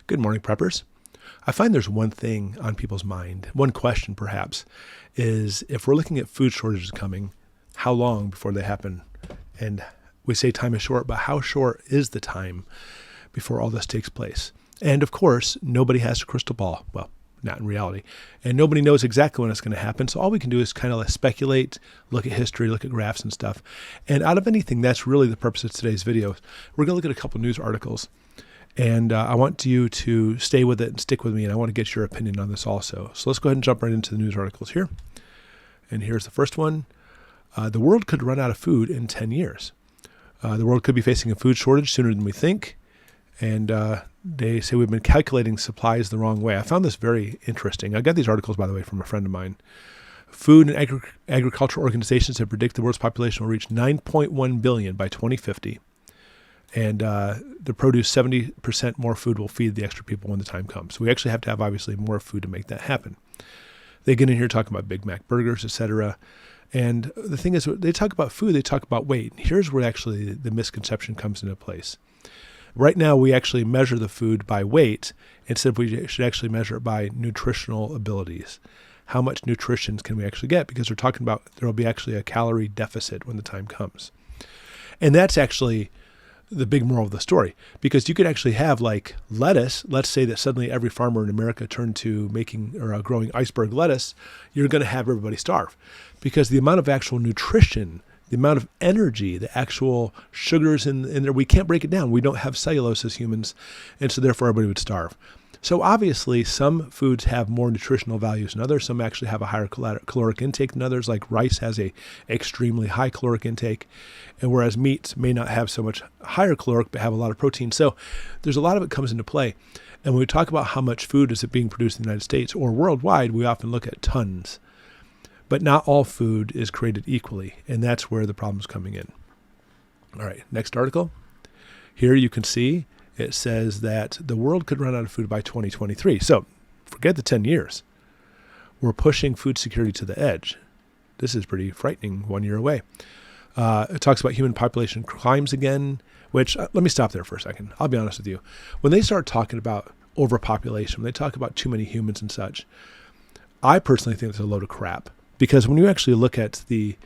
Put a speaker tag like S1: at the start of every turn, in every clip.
S1: Good morning, preppers. I find there's one thing on people's mind, one question perhaps, is if we're looking at food shortages coming, how long before they happen? And we say time is short, but how short is the time before all this takes place? And of course, nobody has a crystal ball. Well, not in reality. And nobody knows exactly when it's going to happen. So all we can do is kind of speculate, look at history, look at graphs and stuff. And out of anything, that's really the purpose of today's video. We're going to look at a couple news articles. And I want you to stay with it and stick with me, and I want to get your opinion on this also. So let's go ahead and jump right into the news articles here. And here's the first one. The world could run out of food in 10 years. The world could be facing a food shortage sooner than we think. And they say we've been calculating supplies the wrong way. I found this very interesting. I got these articles, by the way, from a friend of mine. Food and agricultural organizations have predicted the world's population will reach 9.1 billion by 2050. And the produce 70% more food will feed the extra people when the time comes. So we actually have to have, obviously, more food to make that happen. They get in here talking about Big Mac burgers, etc. And the thing is, they talk about food, they talk about weight. Here's where actually the misconception comes into place. Right now, we actually measure the food by weight instead of we should actually measure it by nutritional abilities. How much nutrition can we actually get? Because we're talking about there will be actually a calorie deficit when the time comes. And that's actually the big moral of the story, because you could actually have like lettuce. Let's say that suddenly every farmer in America turned to making or growing iceberg lettuce. You're going to have everybody starve, because the amount of actual nutrition, the amount of energy, the actual sugars in there, we can't break it down. We don't have cellulose as humans, and so therefore everybody would starve. So obviously some foods have more nutritional values than others. Some actually have a higher caloric intake than others, like rice has a extremely high caloric intake, and whereas meats may not have so much higher caloric but have a lot of protein. So there's a lot of it comes into play. And when we talk about how much food is being produced in the United States or worldwide, we often look at tons. But not all food is created equally, and that's where the problem's coming in. All right, next article. Here you can see it says that the world could run out of food by 2023. So forget the 10 years. We're pushing food security to the edge. This is pretty frightening 1 year away. It talks about human population climbs again, which let me stop there for a second. I'll be honest with you. When they start talking about overpopulation, when they talk about too many humans and such, I personally think it's a load of crap. Because when you actually look at the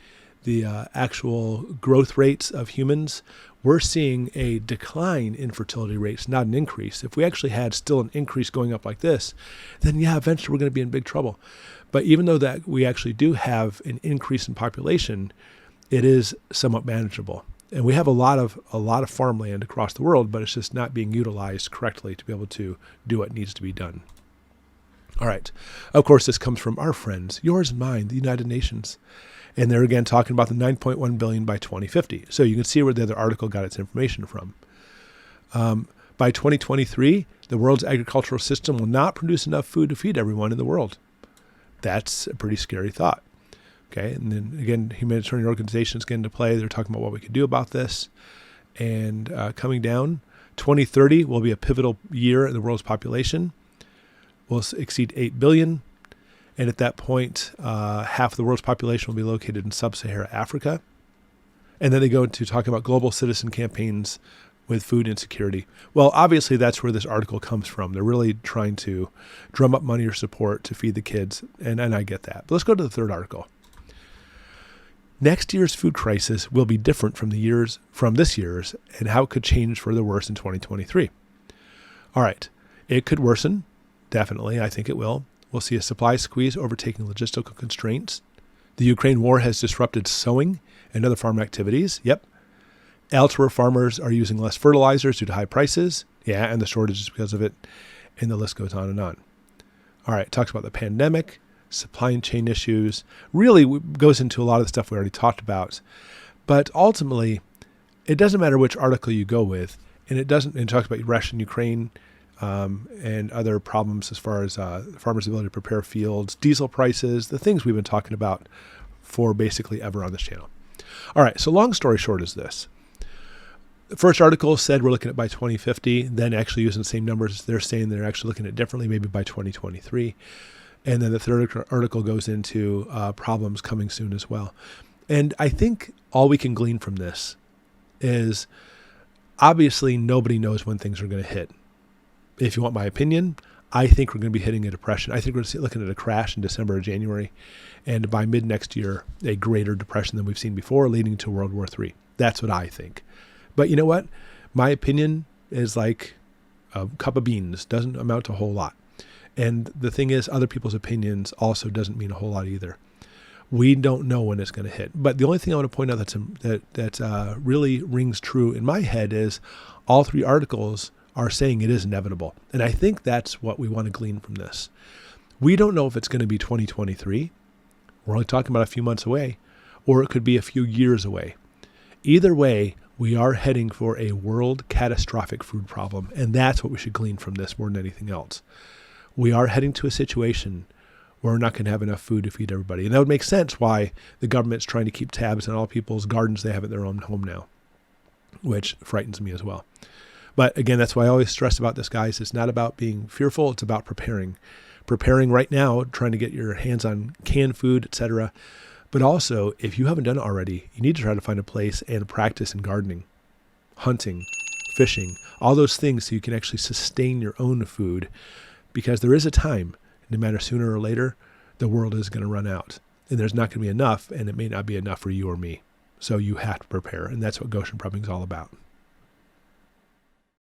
S1: actual growth rates of humans, we're seeing a decline in fertility rates, not an increase. If we actually had still an increase going up like this, then yeah, eventually we're going to be in big trouble. But even though that we actually do have an increase in population, it is somewhat manageable. And we have a lot of farmland across the world, but it's just not being utilized correctly to be able to do what needs to be done. All right. Of course, this comes from our friends, yours and mine, the United Nations. And they're again talking about the 9.1 billion by 2050. So you can see where the other article got its information from. By 2023, the world's agricultural system will not produce enough food to feed everyone in the world. That's a pretty scary thought. Okay. And then again, humanitarian organizations get into play. They're talking about what we could do about this. And coming down, 2030 will be a pivotal year in the world's population. Will exceed 8 billion. And at that point, half of the world's population will be located in sub-Saharan Africa. And then they go into talking about global citizen campaigns with food insecurity. Well, obviously, that's where this article comes from. They're really trying to drum up money or support to feed the kids. And I get that. But let's go to the third article. Next year's food crisis will be different from this year's, and how it could change for the worse in 2023. All right. It could worsen. Definitely. I think it will. We'll see a supply squeeze overtaking logistical constraints. The Ukraine war has disrupted sowing and other farm activities. Yep. Elsewhere, farmers are using less fertilizers due to high prices. Yeah, and the shortages because of it. And the list goes on and on. All right. It talks about the pandemic, supply chain issues. Really goes into a lot of the stuff we already talked about. But ultimately, it doesn't matter which article you go with. And it talks about Russia and Ukraine, and other problems as far as farmers' ability to prepare fields, diesel prices, the things we've been talking about for basically ever on this channel. All right, so long story short is this. The first article said we're looking at by 2050, then actually using the same numbers. They're saying they're actually looking at differently, maybe by 2023. And then the third article goes into problems coming soon as well. And I think all we can glean from this is obviously nobody knows when things are going to hit. If you want my opinion, I think we're going to be hitting a depression. I think we're looking at a crash in December or January, and by mid next year, a greater depression than we've seen before, leading to World War III. That's what I think. But you know what? My opinion is like a cup of beans, doesn't amount to a whole lot. And the thing is, other people's opinions also doesn't mean a whole lot either. We don't know when it's going to hit. But the only thing I want to point out that really rings true in my head is all three articles are saying it is inevitable. And I think that's what we want to glean from this. We don't know if it's going to be 2023. We're only talking about a few months away, or it could be a few years away. Either way, we are heading for a world catastrophic food problem. And that's what we should glean from this more than anything else. We are heading to a situation where we're not going to have enough food to feed everybody. And that would make sense why the government's trying to keep tabs on all people's gardens they have at their own home now, which frightens me as well. But again, that's why I always stress about this, guys. It's not about being fearful. It's about preparing. Preparing right now, trying to get your hands on canned food, etc. But also, if you haven't done it already, you need to try to find a place and practice in gardening, hunting, fishing, all those things so you can actually sustain your own food. Because there is a time, no matter sooner or later, the world is going to run out. And there's not going to be enough, and it may not be enough for you or me. So you have to prepare. And that's what Goshen Prepping is all about.